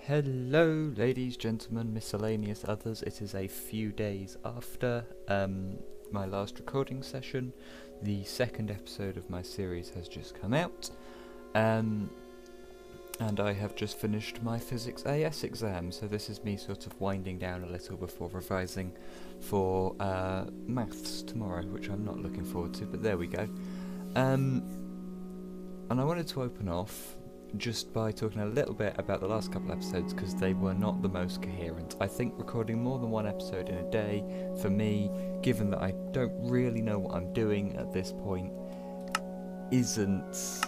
Hello, ladies, gentlemen, miscellaneous others. It is a few days after my last recording session. The second episode of my series has just come out, and I have just finished my Physics AS exam, so this is me sort of winding down a little before revising for maths tomorrow, which I'm not looking forward to, but there we go. And I wanted to open off just by talking a little bit about the last couple episodes because they were not the most coherent. I think recording more than one episode in a day, for me, given that I don't really know what I'm doing at this point, isn't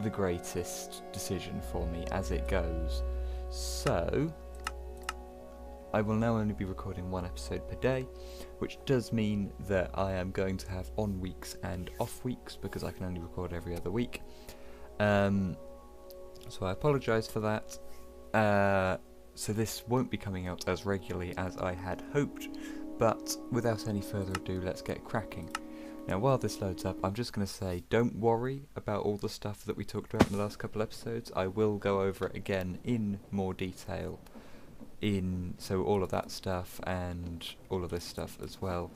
the greatest decision for me as it goes. So, I will now only be recording one episode per day, which does mean that I am going to have on weeks and off weeks because I can only record every other week. So I apologise for that. So this won't be coming out as regularly as I had hoped, but without any further ado, let's get cracking. Now, while this loads up, I'm just going to say, don't worry about all the stuff that we talked about in the last couple episodes. I will go over it again in more detail, so all of that stuff and all of this stuff as well.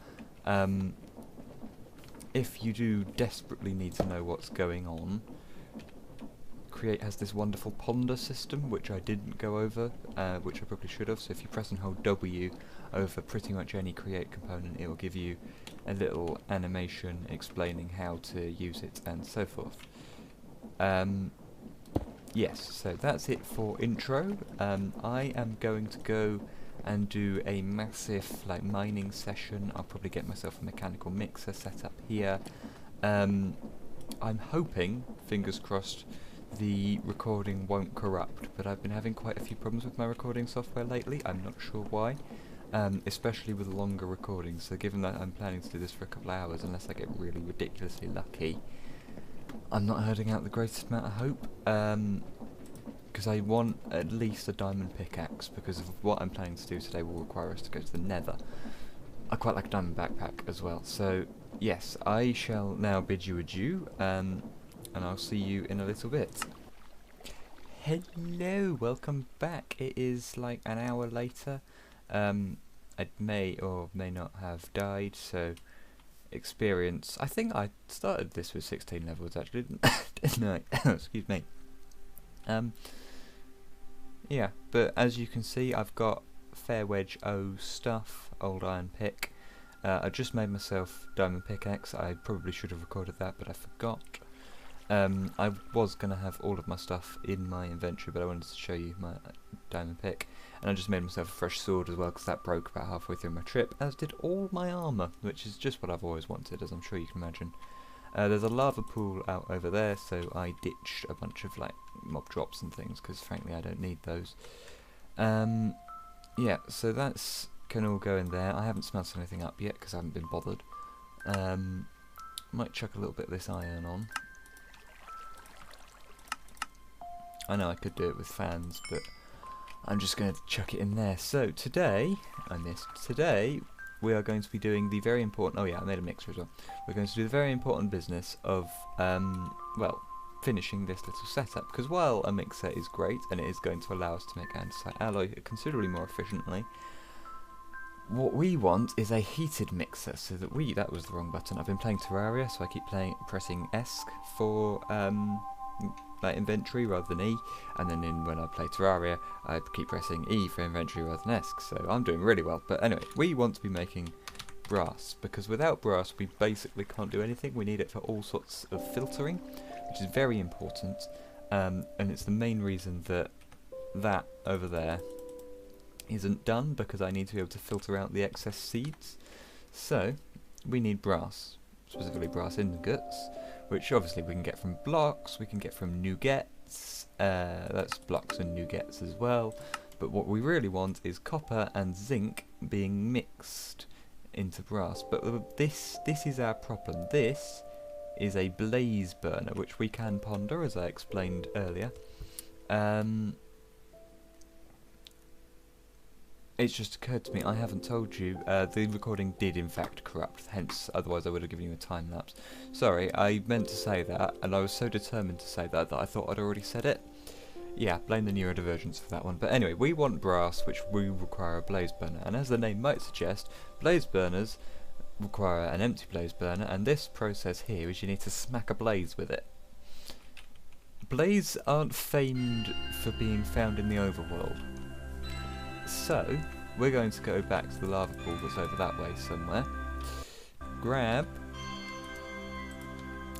If you do desperately need to know what's going on, Create has this wonderful ponder system, which I didn't go over, which I probably should have. So if you press and hold W over pretty much any Create component, it will give you a little animation explaining how to use it and so forth. Yes, so that's it for intro. I am going to go and do a massive mining session. I'll probably get myself a mechanical mixer set up here. I'm hoping, fingers crossed, the recording won't corrupt, but I've been having quite a few problems with my recording software lately. I'm not sure why, especially with longer recordings. So given that I'm planning to do this for a couple of hours, unless I get really ridiculously lucky, I'm not holding out the greatest amount of hope, because I want at least a diamond pickaxe, because of what I'm planning to do today will require us to go to the nether. I quite like a diamond backpack as well, so yes, I shall now bid you adieu, and I'll see you in a little bit. Hello, welcome back. It is like an hour later. I may or may not have died, so experience. I think I started this with 16 levels actually, didn't I? Excuse me. Yeah, but as you can see, I've got Fair Wedge O stuff, old iron pick. I just made myself diamond pickaxe. I probably should have recorded that, but I forgot. I was going to have all of my stuff in my inventory, but I wanted to show you my diamond pick. And I just made myself a fresh sword as well, because that broke about halfway through my trip, as did all my armour, which is just what I've always wanted, as I'm sure you can imagine. There's a lava pool out over there, so I ditched a bunch of mob drops and things, because frankly I don't need those. Yeah, so that's can all go in there. I haven't smelted anything up yet, because I haven't been bothered. Might chuck a little bit of this iron on. I know I could do it with fans, but I'm just going to chuck it in there. So today, today we are going to be doing the very important, oh yeah, I made a mixer as well. We're going to do the very important business of, well, finishing this little setup. Because while a mixer is great, and it is going to allow us to make andesite alloy considerably more efficiently, what we want is a heated mixer, so that that was the wrong button. I've been playing Terraria, so I keep pressing ESC for, inventory rather than E, and then when I play Terraria I keep pressing E for inventory rather than ESC, so I'm doing really well. But anyway, we want to be making brass, because without brass we basically can't do anything. We need it for all sorts of filtering, which is very important, and it's the main reason that over there isn't done, because I need to be able to filter out the excess seeds. So we need brass, specifically brass ingots, which obviously we can get from blocks, we can get from nuggets, that's blocks and nuggets as well, but what we really want is copper and zinc being mixed into brass. But this is our problem. This is a blaze burner, which we can ponder, as I explained earlier. It's just occurred to me, I haven't told you, the recording did in fact corrupt, hence, otherwise I would have given you a time lapse. Sorry, I meant to say that, and I was so determined to say that I thought I'd already said it. Yeah, blame the neurodivergence for that one. But anyway, we want brass, which we require a blaze burner. And as the name might suggest, blaze burners require an empty blaze burner, and this process here is you need to smack a blaze with it. Blaze aren't famed for being found in the overworld. So, we're going to go back to the lava pool that's over that way somewhere. Grab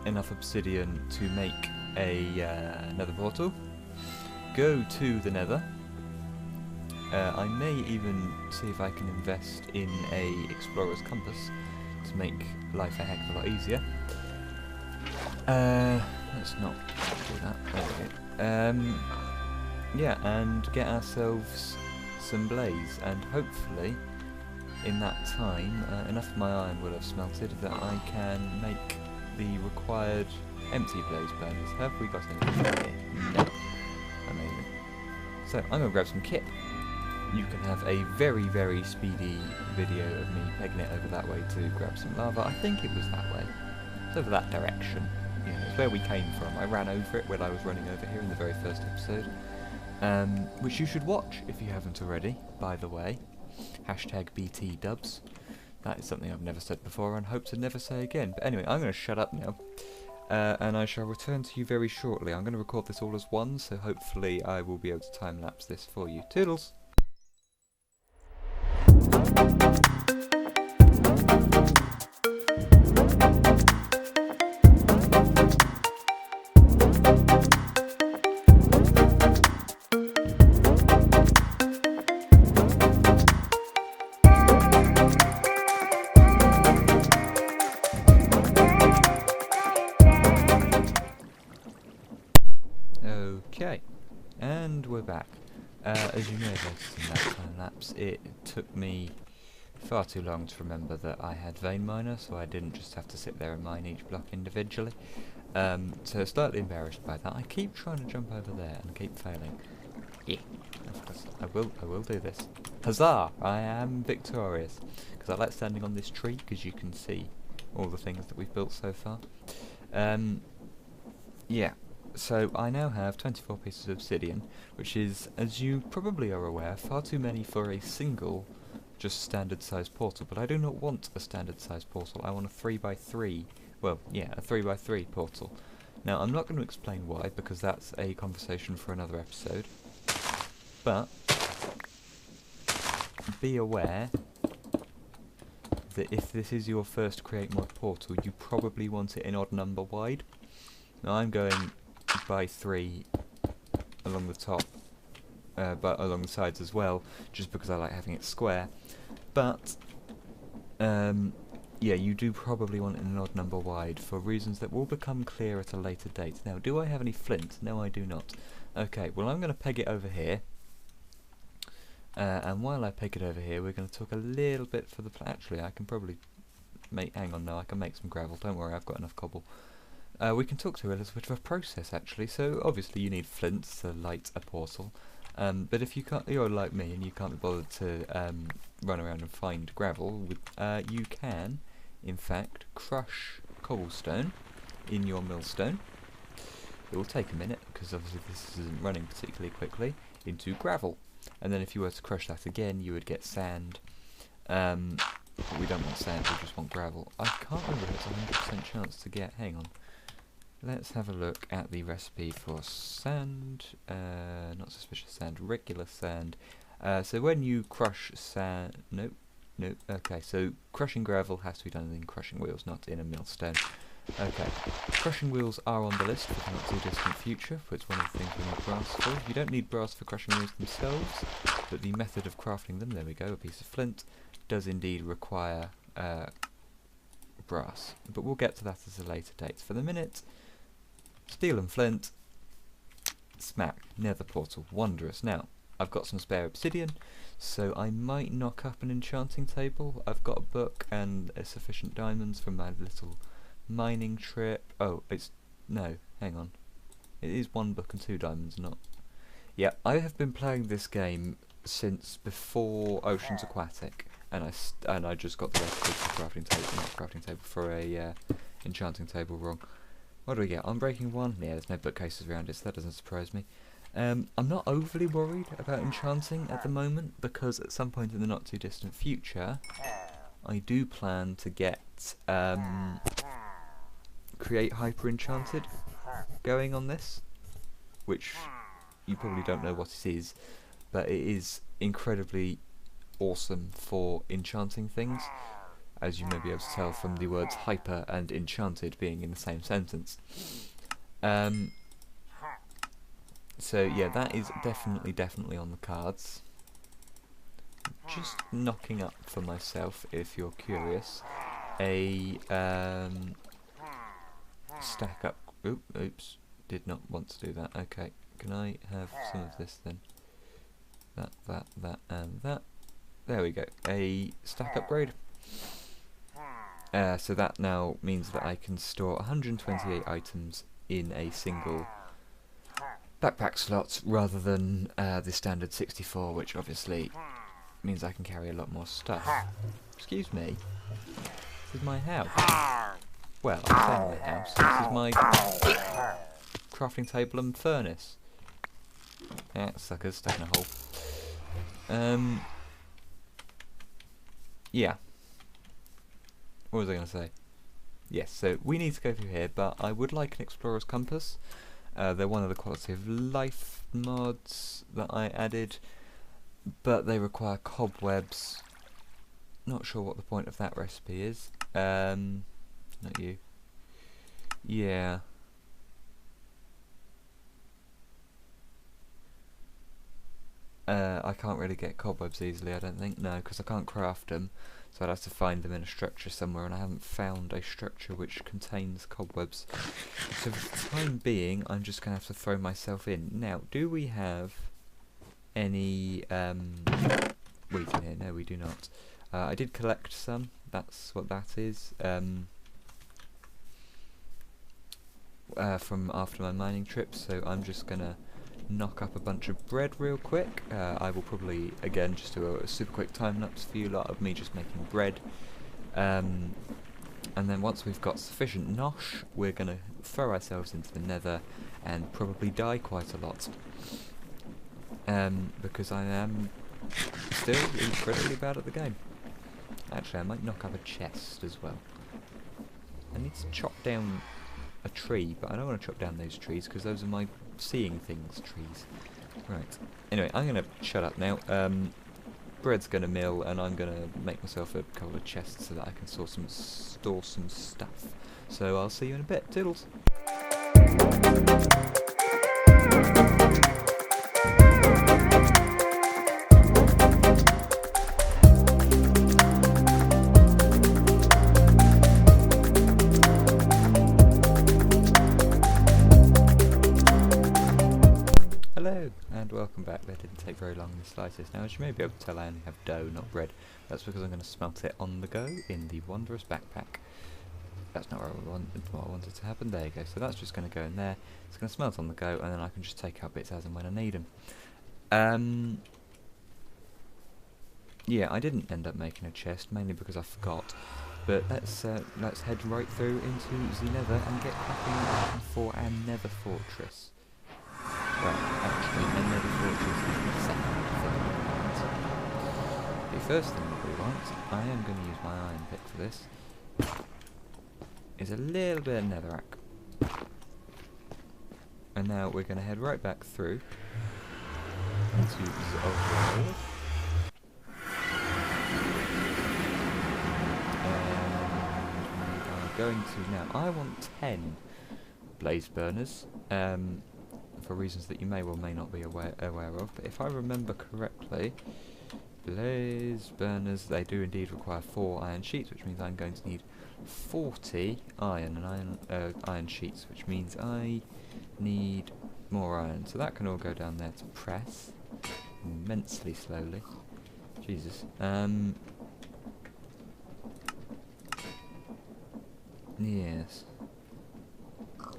enough obsidian to make a nether portal. Go to the nether. I may even see if I can invest in a explorer's compass to make life a heck of a lot easier. Let's not do that. There we go. Yeah, and get ourselves some blaze, and hopefully in that time enough of my iron will have smelted that I can make the required empty blaze burners. Have we got anything here? No. Amazing. So I'm going to grab some kit. You can have a very, very speedy video of me pegging it over that way to grab some lava. I think it was that way. It's over that direction. Yeah, it's where we came from. I ran over it when I was running over here in the very first episode. Which you should watch if you haven't already, by the way. Hashtag BT dubs. That is something I've never said before and hope to never say again. But anyway, I'm going to shut up now. And I shall return to you very shortly. I'm going to record this all as one, so hopefully I will be able to time-lapse this for you. Toodles! Okay, and we're back. As you may have noticed in that time lapse, it took me far too long to remember that I had vein miner, so I didn't just have to sit there and mine each block individually. So slightly embarrassed by that. I keep trying to jump over there and keep failing. Yeah, of course, I will do this. Huzzah! I am victorious. Because I like standing on this tree, because you can see all the things that we've built so far. Yeah. So I now have 24 pieces of obsidian, which is, as you probably are aware, far too many for a single, just standard size portal. But I do not want a standard size portal, I want a 3x3, well, yeah, a 3x3 portal. Now I'm not going to explain why, because that's a conversation for another episode, but be aware that if this is your first Create Mod portal, you probably want it in odd number wide. Now I'm going by 3 along the top, but along the sides as well, just because I like having it square. But yeah, you do probably want it in an odd number wide for reasons that will become clear at a later date. Now, do I have any flint? No, I do not. Okay, well I'm going to peg it over here. And while I peg it over here, we're going to talk a little bit for the... Actually, I can probably make... Hang on, no, I can make some gravel. Don't worry, I've got enough cobble. We can talk to a little bit of a process, actually. So, obviously, you need flint to light a portal. But if you can't, you're like me and you can't be bothered to run around and find gravel, you can, in fact, crush cobblestone in your millstone. It will take a minute, because obviously this isn't running particularly quickly, into gravel. And then if you were to crush that again, you would get sand. But we don't want sand, we just want gravel. I can't remember if it's a 100% chance to get... Hang on. Let's have a look at the recipe for sand. Not suspicious sand, regular sand. So when you crush sand... Nope. Okay, so crushing gravel has to be done in crushing wheels, not in a millstone. Okay, crushing wheels are on the list for the not too distant future, but it's one of the things we need brass for. You don't need brass for crushing wheels themselves, but the method of crafting them, there we go, a piece of flint, does indeed require brass. But we'll get to that at a later date. For the minute, steel and flint, smack, nether portal, wondrous. Now, I've got some spare obsidian, so I might knock up an enchanting table. I've got a book and sufficient diamonds from my little mining trip. Oh, it's... no, hang on. It is 1 book and 2 diamonds, not... Yeah, I have been playing this game since before Oceans Aquatic, and I just got the recipe for crafting table, not crafting table, for a enchanting table wrong. What do we get? Unbreaking 1? Yeah, there's no bookcases around it, so that doesn't surprise me. I'm not overly worried about enchanting at the moment, because at some point in the not too distant future I do plan to get Create Hyper Enchanted going on this, which you probably don't know what it is, but it is incredibly awesome for enchanting things, as you may be able to tell from the words hyper and enchanted being in the same sentence. So yeah, that is definitely on the cards. Just knocking up for myself, if you're curious, a stack up. Oops, did not want to do that. Okay, can I have some of this then? That, and that. There we go. A stack upgrade. So that now means that I can store 128 items in a single backpack slot, rather than the standard 64, which obviously means I can carry a lot more stuff. Excuse me. This is my house. Well, I'm saying my house. This is my crafting table and furnace. Yeah, suckers, stuck in a hole. Yeah. What was I going to say? Yes, so we need to go through here, but I would like an explorer's compass. They're one of the quality of life mods that I added, but they require cobwebs. Not sure what the point of that recipe is. Not you. Yeah. I can't really get cobwebs easily, I don't think. No, because I can't craft them, so I'd have to find them in a structure somewhere, and I haven't found a structure which contains cobwebs. So for the time being, I'm just going to have to throw myself in. Now, do we have any wheat in here? No, we do not. I did collect some, that's what that is, from after my mining trip, so I'm just going to knock up a bunch of bread real quick. I will probably, again, just do a super quick time-lapse for you lot of me just making bread. And then once we've got sufficient nosh, we're going to throw ourselves into the nether and probably die quite a lot. Because I am still incredibly bad at the game. Actually, I might knock up a chest as well. I need to chop down a tree, but I don't want to chop down those trees because those are my seeing things trees. Right. Anyway, I'm going to shut up now. Bread's going to mill, and I'm going to make myself a couple of chests so that I can store some stuff. So I'll see you in a bit. Toodles! Hello, and welcome back. That didn't take very long in the slightest. Now, as you may be able to tell, I only have dough, not bread. That's because I'm going to smelt it on the go in the wondrous backpack. That's not what I wanted to happen. There you go. So that's just going to go in there. It's going to smelt on the go, and then I can just take out bits as and when I need them. Yeah, I didn't end up making a chest, mainly because I forgot. But let's head right through into the nether and get cracking for our nether fortress. Well, actually, a nether fortress is the second thing we want. The first thing that we want, I am going to use my iron pick for this, is a little bit of netherrack. And now we're going to head right back through into the overworld. And we are going to now, I want 10 blaze burners. For reasons that you may or may not be aware of, but if I remember correctly, blaze burners, they do indeed require 4 iron sheets, which means I'm going to need 40 iron sheets, which means I need more iron. So that can all go down there to press immensely slowly. Jesus. Yes.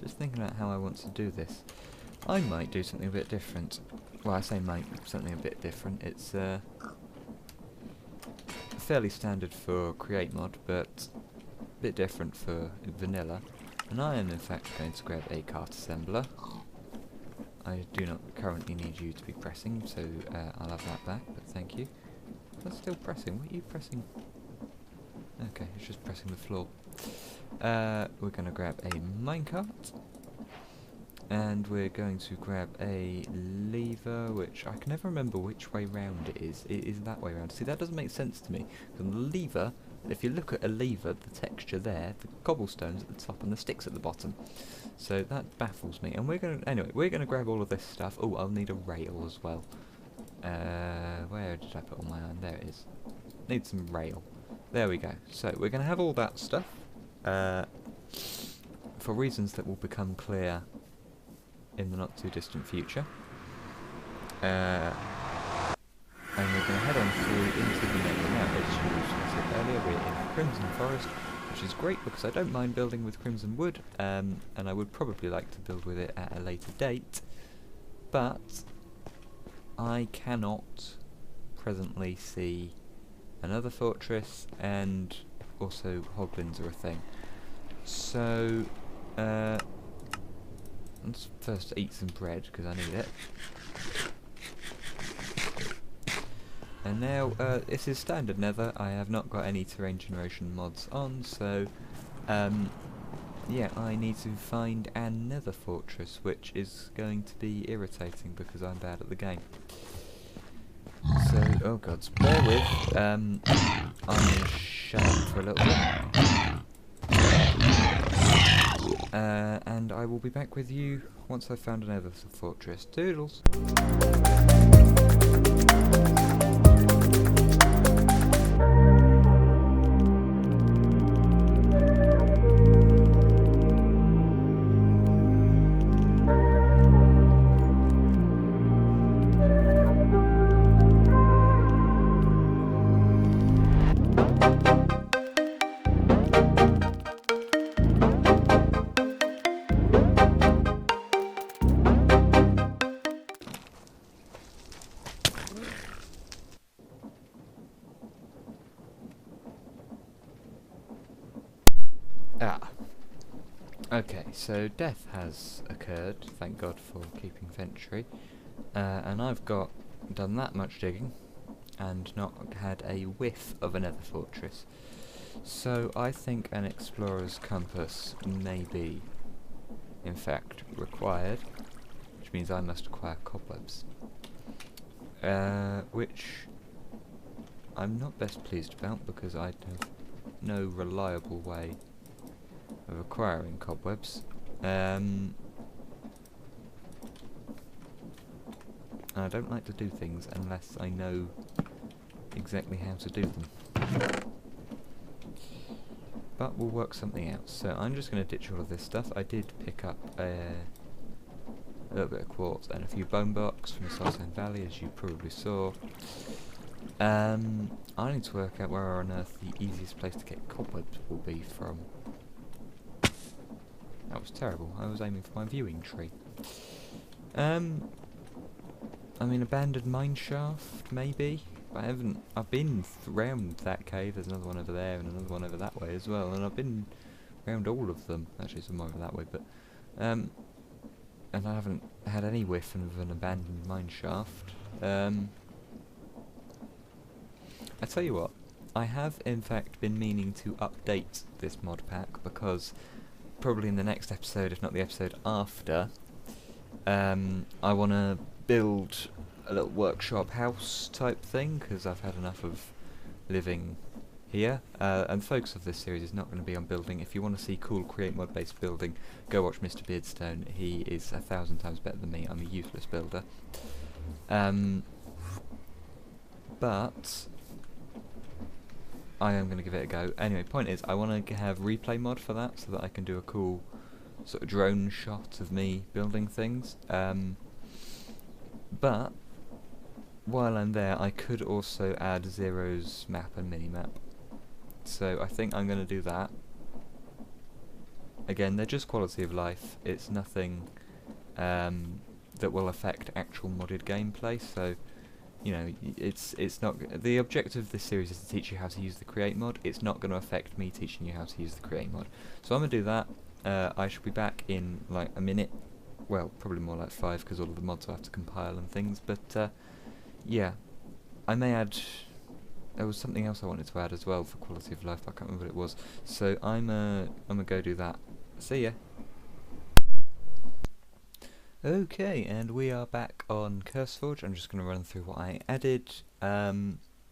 Just thinking about how I want to do this. I might do something a bit different. Well, I say might, something a bit different. It's fairly standard for Create Mod, but a bit different for vanilla. And I am in fact going to grab a cart assembler. I do not currently need you to be pressing, so I'll have that back, but thank you. That's still pressing. What are you pressing? Okay, it's just pressing the floor. We're going to grab a minecart. And we're going to grab a lever, which I can never remember which way round it is. It is that way round. See, that doesn't make sense to me. Because the lever, if you look at a lever, the texture there, the cobblestone's at the top and the sticks at the bottom. So that baffles me. And we're going to, anyway, we're going to grab all of this stuff. Oh, I'll need a rail as well. Where did I put all my iron? There it is. Need some rail. There we go. So we're going to have all that stuff. For reasons that will become clear in the not too distant future. And we're going to head on through into the nether now. As I said earlier, we're in Crimson Forest, which is great because I don't mind building with Crimson Wood, and I would probably like to build with it at a later date, but I cannot presently see another fortress, and also hoglins are a thing. So, let's first eat some bread, because I need it. And now, this is standard nether. I have not got any terrain generation mods on, so, yeah, I need to find an nether fortress, which is going to be irritating, because I'm bad at the game. So, oh gods, bear with, I'm going to shut up for a little bit. And I will be back with you once I've found another fortress. Doodles! Okay, so death has occurred, thank God for keeping Ventry, and I've done that much digging, and not had a whiff of another fortress. So I think an explorer's compass may be, in fact, required, which means I must acquire cobwebs, which I'm not best pleased about, because I have no reliable way of acquiring cobwebs. I don't like to do things unless I know exactly how to do them. But we'll work something out. So I'm just going to ditch all of this stuff. I did pick up a little bit of quartz and a few bone blocks from the Sarsine Valley, as you probably saw. I need to work out where on earth the easiest place to get cobwebs will be from. That was terrible. I was aiming for my viewing tree. I mean, abandoned mine shaft, maybe? But I've been round that cave. There's another one over there and another one over that way as well. And I've been round all of them. Actually, some more over that way, but... and I haven't had any whiff of an abandoned mine shaft. I tell you what. I have, in fact, been meaning to update this mod pack, because... probably in the next episode, if not the episode after, I want to build a little workshop house type thing, because I've had enough of living here, and the focus of this series is not going to be on building. If you want to see cool create mod based building, go watch Mr. Beardstone. He is 1,000 times better than me. I'm a useless builder. But I am going to give it a go. Anyway, point is, I want to have replay mod for that, so that I can do a cool sort of drone shot of me building things. But while I'm there, I could also add Zero's map and minimap. So I think I'm going to do that. Again, they're just quality of life. It's nothing that will affect actual modded gameplay. So, you know, it's not... the objective of this series is to teach you how to use the create mod. It's not going to affect me teaching you how to use the create mod. So I'm going to do that. I shall be back in like a minute, well, probably more like 5 because all of the mods will have to compile and things, but yeah, I may add, there was something else I wanted to add as well for quality of life, but I can't remember what it was, so I'm gonna go do that. See ya! Okay, and we are back on CurseForge. I'm just going to run through what I added.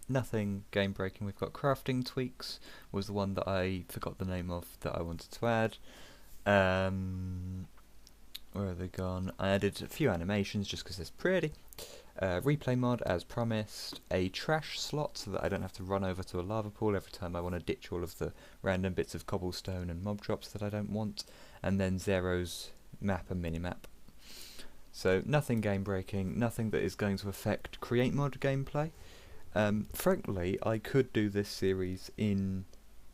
Nothing game breaking. We've got crafting tweaks, was the one that I forgot the name of that I wanted to add. Where are they gone? I added a few animations just because it's pretty. Replay mod as promised. A trash slot so that I don't have to run over to a lava pool every time I want to ditch all of the random bits of cobblestone and mob drops that I don't want. And then Zero's map and minimap. So nothing game breaking, nothing that is going to affect create mod gameplay. Frankly, I could do this series in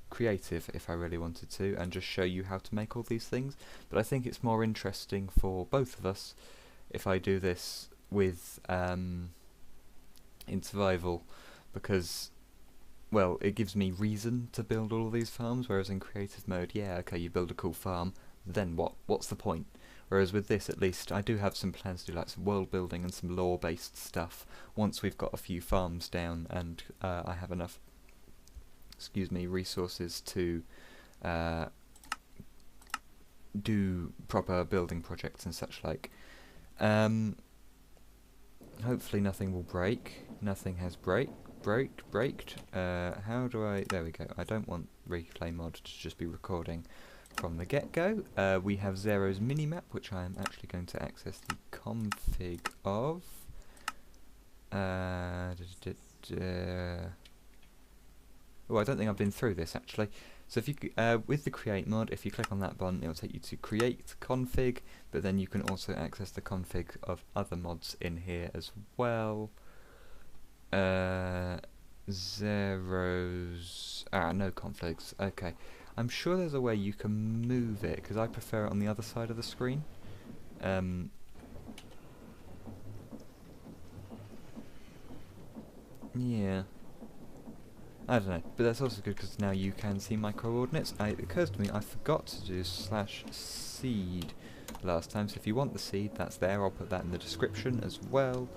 creative if I really wanted to and just show you how to make all these things, but I think it's more interesting for both of us if I do this with in survival, because, well, it gives me reason to build all of these farms, whereas in creative mode, yeah, okay, you build a cool farm, then what? What's the point? Whereas with this, at least, I do have some plans to do like some world building and some lore-based stuff once we've got a few farms down and I have enough, resources to do proper building projects and such like. Hopefully nothing will break. Nothing has braked. How do I... There we go. I don't want replay mod to just be recording from the get-go. We have Zero's minimap, which I am actually going to access the config of. Oh, I don't think I've been through this actually. So if you with the create mod, if you click on that button, it will take you to create config, but then you can also access the config of other mods in here as well. Zero's... no configs. Okay. I'm sure there's a way you can move it, because I prefer it on the other side of the screen. Yeah. I don't know, but that's also good because now you can see my coordinates. It occurs to me I forgot to do /seed last time, so if you want the seed, that's there. I'll put that in the description as well.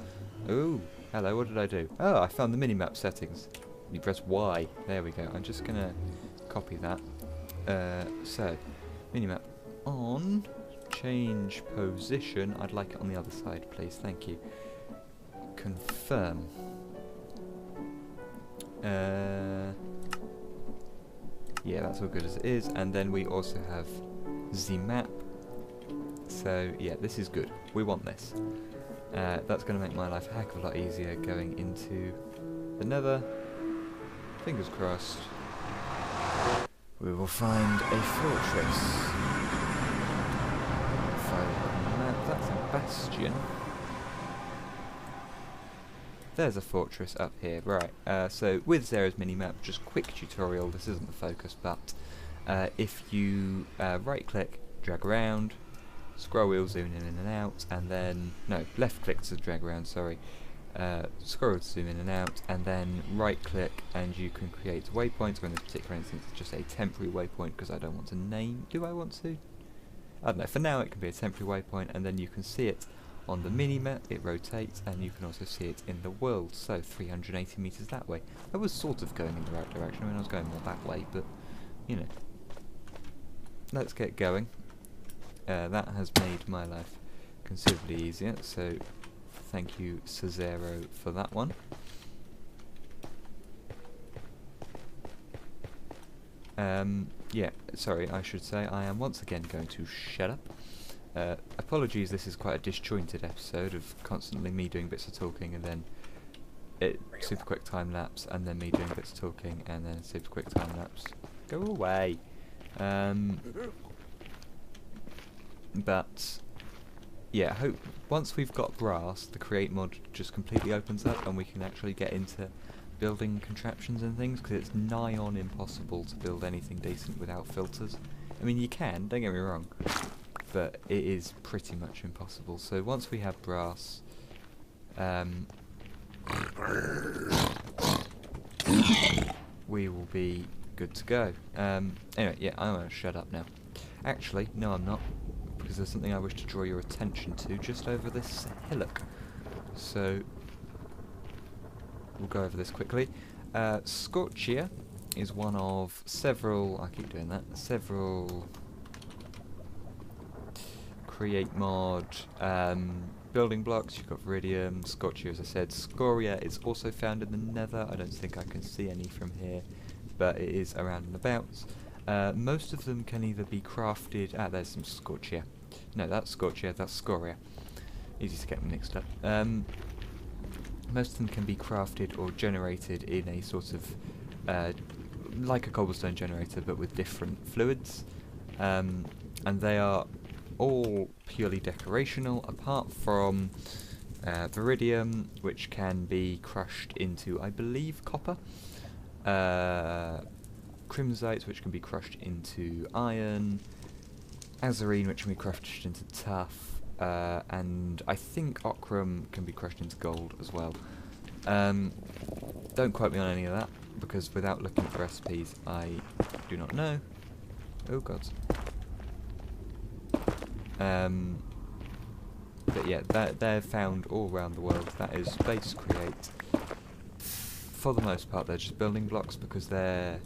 Ooh, hello, what did I do? Oh, I found the minimap settings. You press Y. There we go. I'm just going to copy that. So, minimap on, change position. I'd like it on the other side, please. Thank you. Confirm. Yeah, that's all good as it is. And then we also have the map. So, yeah, this is good. We want this. That's going to make my life a heck of a lot easier going into the Nether. Fingers crossed. We will find a fortress. That's a bastion. There's a fortress up here, right. So with Zero's minimap, just quick tutorial, this isn't the focus, but if you right click, drag around, scroll wheel, zoom in and out, and then, no, left click to drag around, sorry, scroll to zoom in and out, and then right click and you can create waypoints, or in this particular instance it's just a temporary waypoint because I don't want to name, do I want to? I don't know, for now it can be a temporary waypoint, and then you can see it on the minimap, it rotates, and you can also see it in the world, so 380 meters that way. I was sort of going in the right direction, I mean I was going more that way, but, you know. Let's get going. That has made my life considerably easier, so thank you, Zero, for that one. Yeah, sorry, I should say, I am once again going to shut up. Apologies, this is quite a disjointed episode of constantly me doing bits of talking and then super quick time lapse, and then me doing bits of talking and then super quick time lapse. Go away. But yeah, I hope once we've got brass, the create mod just completely opens up and we can actually get into building contraptions and things, because it's nigh on impossible to build anything decent without filters. I mean, you can, don't get me wrong, but it is pretty much impossible. So once we have brass, we will be good to go. Anyway, yeah, I'm going to shut up now. Actually, no I'm not. because there's something I wish to draw your attention to just over this hillock. So we'll go over this quickly. Scorchia is one of several, I keep doing that, several create mod building blocks. You've got Viridium, Scorchia as I said. Scoria is also found in the Nether. I don't think I can see any from here, but it is around and about. Most of them can either be crafted, there's some Scorchia. No, that's Scorchia, that's Scoria. Easy to get them mixed up. Most of them can be crafted or generated in a sort of like a cobblestone generator, but with different fluids, and they are all purely decorational, apart from Viridium, which can be crushed into, I believe, copper, Crimsite, which can be crushed into iron, Azurine, which can be crushed into tuff, and I think Ochrum can be crushed into gold as well. Don't quote me on any of that, because without looking for recipes, I do not know. Oh god. But yeah, they're found all around the world. That is Base Create. For the most part, they're just building blocks, because they're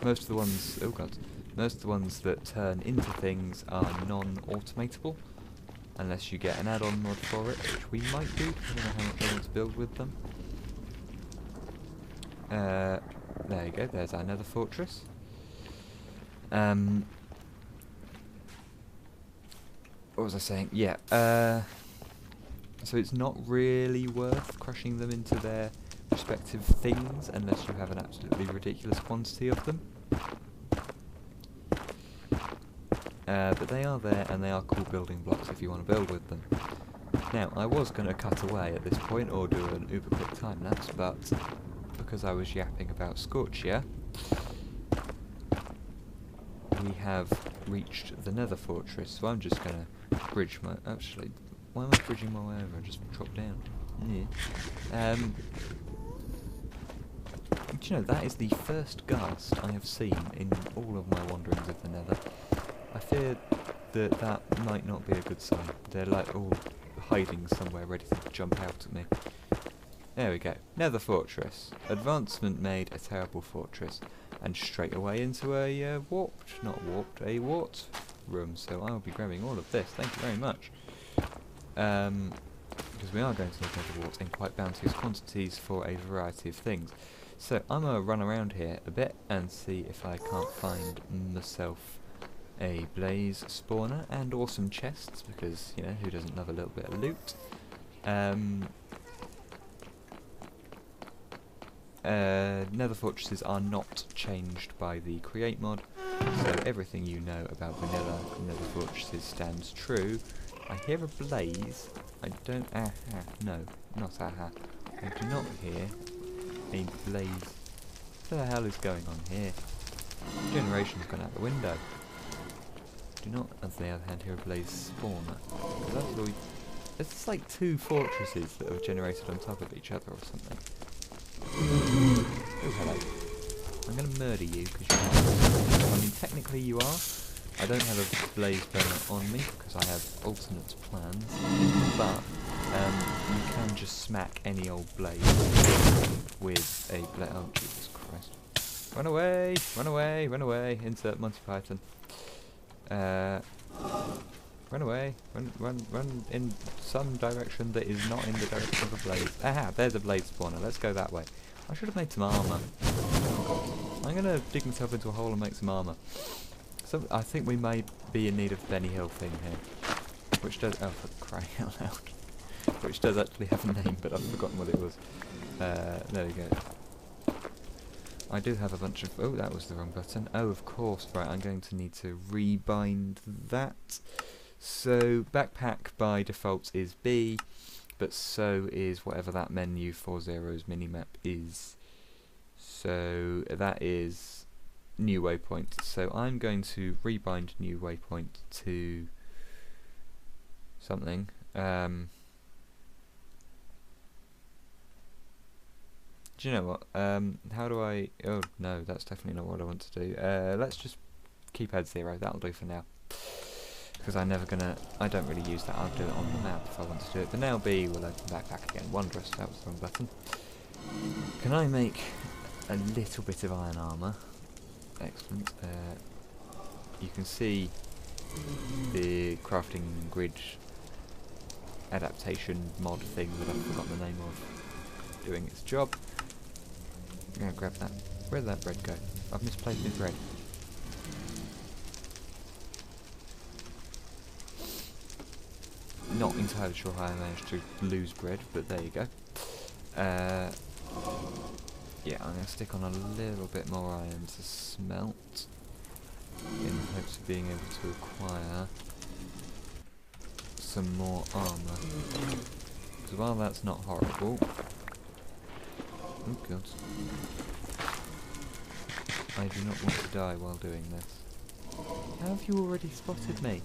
most of the ones. Oh god. Most of the ones that turn into things are non-automatable, unless you get an add-on mod for it, which we might do, depending on how much I want to build with them. There you go, there's our nether fortress. What was I saying? Yeah, so it's not really worth crushing them into their respective things, unless you have an absolutely ridiculous quantity of them. But they are there, and they are cool building blocks if you want to build with them. Now, I was going to cut away at this point, or do an uber quick time lapse, but because I was yapping about Scorchia, we have reached the nether fortress, so I'm just going to bridge my... Actually, why am I bridging my way over? I just dropped down. Yeah. Do you know, that is the first ghast I have seen in all of my wanderings of the nether. I fear that that might not be a good sign. They're like all hiding somewhere ready to jump out at me. There we go. Nether fortress. Advancement made a terrible fortress. And straight away into a a warped room. So I will be grabbing all of this. Thank you very much. Because we are going to need nether warts in quite bounteous quantities for a variety of things. So I'm going to run around here a bit and see if I can't find myself a blaze spawner and awesome chests, because, you know, who doesn't love a little bit of loot? Nether fortresses are not changed by the create mod, so everything you know about vanilla nether fortresses stands true. I hear a blaze. I don't... no, not aha. I do not hear a blaze. What the hell is going on here? Generation's gone out the window. Do not, on the other hand, hear a blaze spawner. That's really... It's like two fortresses that have generated on top of each other or something. Oh, hello. I'm going to murder you because you're... I mean, technically you are. I don't have a blaze burner on me because I have alternate plans, but you can just smack any old blaze with a blaze. Oh, Jesus Christ. Run away! Run away! Run away! Insert Monty Python. Run away. Run in some direction that is not in the direction of a blaze. Aha! There's a blaze spawner. Let's go that way. I should have made some armour. I'm going to dig myself into a hole and make some armour. So I think we may be in need of Benny Hill thing here, which does... Oh, for crying out loud. Which does actually have a name, but I've forgotten what it was. There we go. I do have a bunch of... Oh, that was the wrong button. Oh, of course. Right, I'm going to need to rebind that. So, backpack by default is B, but so is whatever that menu for Zero's minimap is. So, that is... new waypoint. So I'm going to rebind new waypoint to something. Do you know what? How do I... Oh no, that's definitely not what I want to do. Let's just keep at 0. That'll do for now. because I don't really use that. I'll do it on the map if I want to do it. But now B will open back again. Wondrous, that was the wrong button. Can I make a little bit of iron armour? Excellent. You can see the crafting grid adaptation mod thing that I've forgotten the name of doing its job. I'm going to grab that. Where did that bread go? I've misplaced my bread. Not entirely sure how I managed to lose bread, but there you go. Yeah, I'm going to stick on a little bit more iron to smelt in hopes of being able to acquire some more armour. Because while that's not horrible... Oh god. I do not want to die while doing this. How have you already spotted me?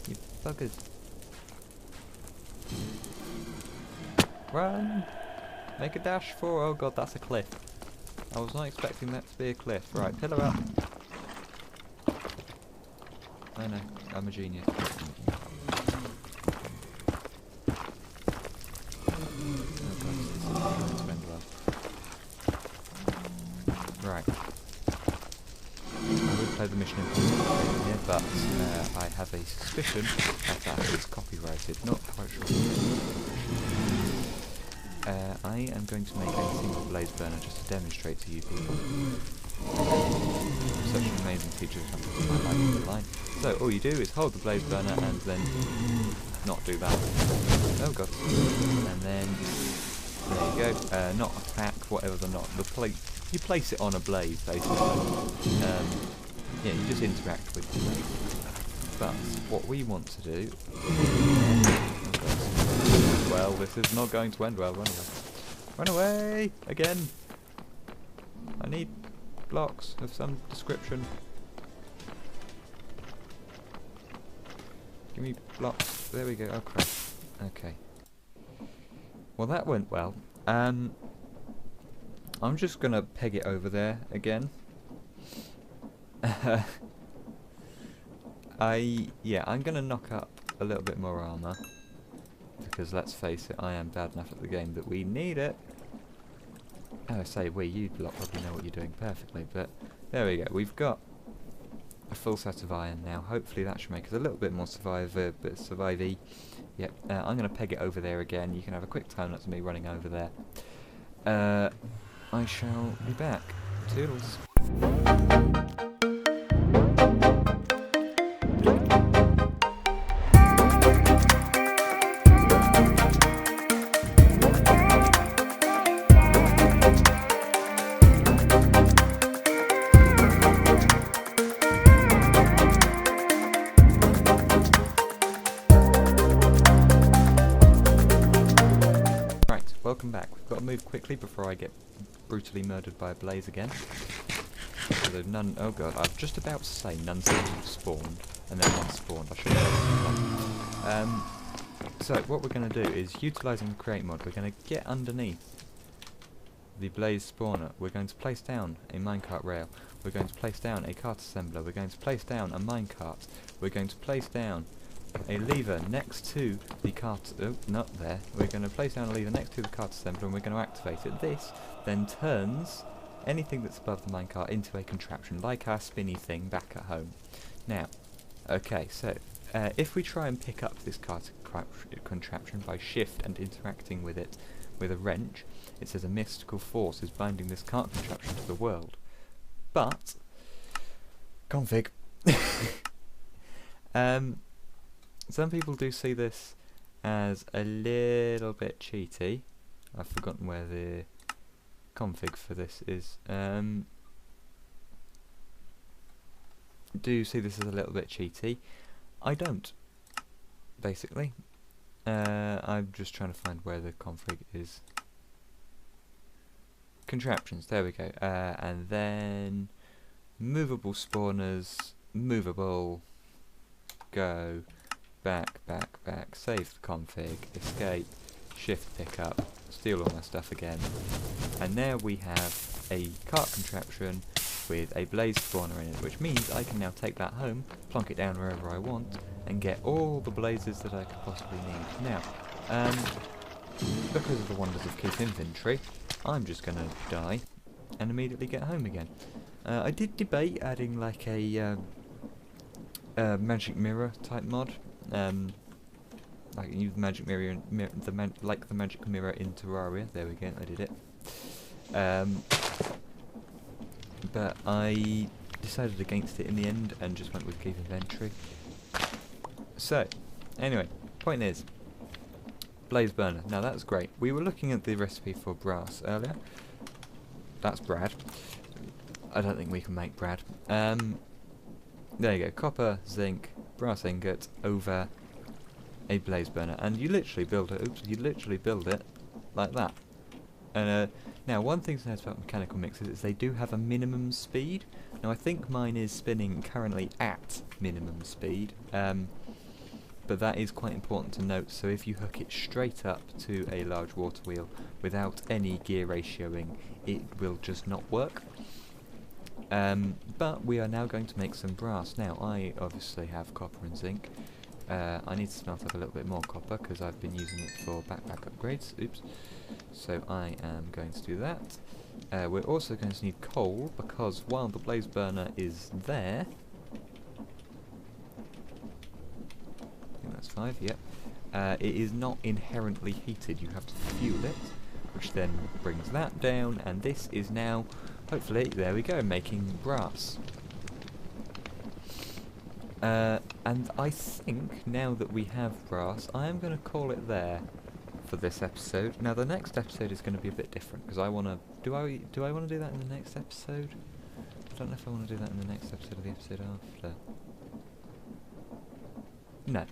You buggers. Run! Make a dash for... Oh god, that's a cliff. I was not expecting that to be a cliff. Right, pillar up. I know, I'm a genius. Right. I would play the mission in here, but I have a suspicion that is copyrighted. Not quite sure. I am going to make a single blaze burner just to demonstrate to you people. I'm such an amazing teacher of something I like the line. So all you do is hold the blaze burner and then not do that. Oh god. And then there you go. Not attack, whatever you place it on a blaze basically. Yeah, you just interact with the blaze. But what we want to do... Well, this is not going to end well. Run away. Run away! Again! I need blocks of some description. Give me blocks. There we go. Oh crap. Okay. Well, that went well. I'm just gonna peg it over there again. I'm gonna knock up a little bit more armour. Because let's face it, I am bad enough at the game that we need it. Oh, I say we, you lot probably know what you're doing perfectly, but there we go. We've got a full set of iron now. Hopefully that should make us a little bit more survivey. Yep, I'm going to peg it over there again. You can have a quick time lapse of me running over there. I shall be back. Toodles. Welcome back. We've got to move quickly before I get brutally murdered by a blaze again. So there's none... Oh god, I've just about to say none seem to have spawned, and then one spawned. I should have done. So what we're going to do is, utilising the create mod, we're going to get underneath the blaze spawner. We're going to place down a minecart rail. We're going to place down a cart assembler. We're going to place down a minecart. We're going to place down a lever next to the cart... Oh, not there. We're going to place down a lever next to the cart assembler and we're going to activate it. This then turns anything that's above the minecart into a contraption, like our spinny thing back at home. Now, okay, so if we try and pick up this cart contraption by shift and interacting with it with a wrench, it says a mystical force is binding this cart contraption to the world. But... config. Some people do see this as a little bit cheaty. I've forgotten where the config for this is. Do see this as a little bit cheaty. I don't, basically. I'm just trying to find where the config is. Contraptions, there we go. And then movable spawners, movable, go. Back, save the config, escape, shift pick up, steal all my stuff again. And now we have a cart contraption with a blaze spawner in it, which means I can now take that home, plonk it down wherever I want, and get all the blazes that I could possibly need. Now, because of the wonders of Keep Inventory, I'm just going to die and immediately get home again. I did debate adding like a magic mirror type mod. I can use the magic mirror, like the magic mirror in Terraria. There we go, I did it. But I decided against it in the end and just went with Keep Inventory. So, anyway, point is, blaze burner. Now that's great. We were looking at the recipe for brass earlier. That's Brad. I don't think we can make Brad. There you go. Copper, zinc, brass ingot over a blaze burner, and you literally build it. Oops, you literally build it like that. And now, one thing to note about mechanical mixers is they do have a minimum speed. Now, I think mine is spinning currently at minimum speed, but that is quite important to note. So if you hook it straight up to a large water wheel without any gear ratioing, it will just not work. But we are now going to make some brass. Now, I obviously have copper and zinc. I need to smelt up a little bit more copper because I've been using it for backpack upgrades. Oops. So I am going to do that. We're also going to need coal because while the blaze burner is there, I think that's 5, yep. It is not inherently heated. You have to fuel it, which then brings that down, and this is now, hopefully, there we go, making brass. And I think now that we have brass, I am going to call it there for this episode. Now the next episode is going to be a bit different because I want to. Do I want to do that in the next episode? I don't know if I want to do that in the next episode or the episode after. No.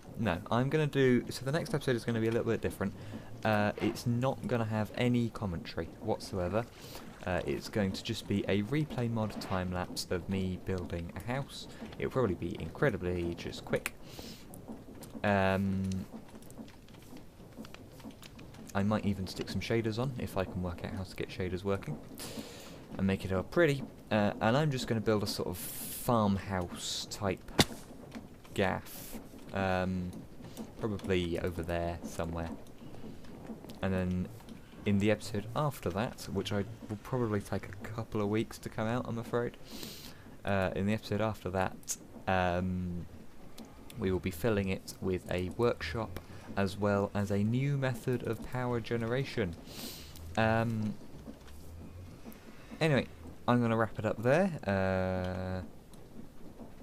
I'm going to do. So the next episode is going to be a little bit different. It's not going to have any commentary whatsoever. It's going to just be a replay mod time-lapse of me building a house. It'll probably be incredibly just quick. I might even stick some shaders on if I can work out how to get shaders working and make it all pretty. And I'm just going to build a sort of farmhouse type gaff, probably over there somewhere. And then in the episode after that, which will probably take a couple of weeks to come out, I'm afraid. In the episode after that, we will be filling it with a workshop as well as a new method of power generation. Anyway, I'm going to wrap it up there.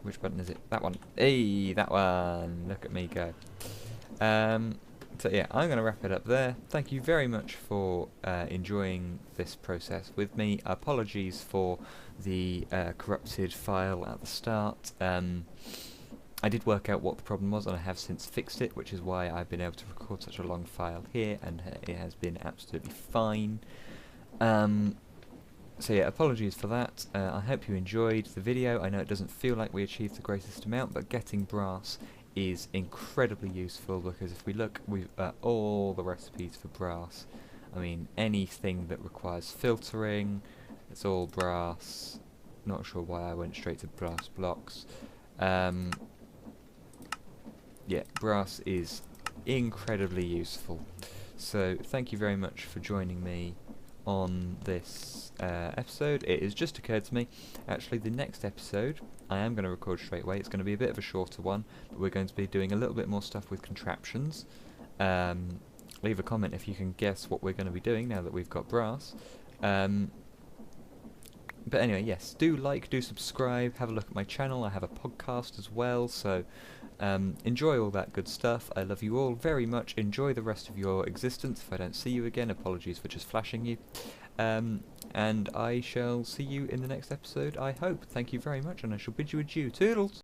Which button is it? That one. Hey, that one. Look at me go. So yeah, I'm going to wrap it up there. Thank you very much for enjoying this process with me. Apologies for the corrupted file at the start. I did work out what the problem was and I have since fixed it, which is why I've been able to record such a long file here, and it has been absolutely fine. So yeah, apologies for that. I hope you enjoyed the video. I know it doesn't feel like we achieved the greatest amount, but getting brass is incredibly useful because if we look at all the recipes for brass, I mean anything that requires filtering, it's all brass. Not sure why I went straight to brass blocks. Yeah, brass is incredibly useful. So thank you very much for joining me on this episode. It has just occurred to me, actually the next episode I am going to record straight away. It's going to be a bit of a shorter one, but we're going to be doing a little bit more stuff with contraptions. Leave a comment if you can guess what we're going to be doing now that we've got brass. But anyway, yes, do like, do subscribe, have a look at my channel. I have a podcast as well, so enjoy all that good stuff. I love you all very much. Enjoy the rest of your existence. If I don't see you again, apologies for just flashing you. And I shall see you in the next episode, I hope. Thank you very much, and I shall bid you adieu. Toodles!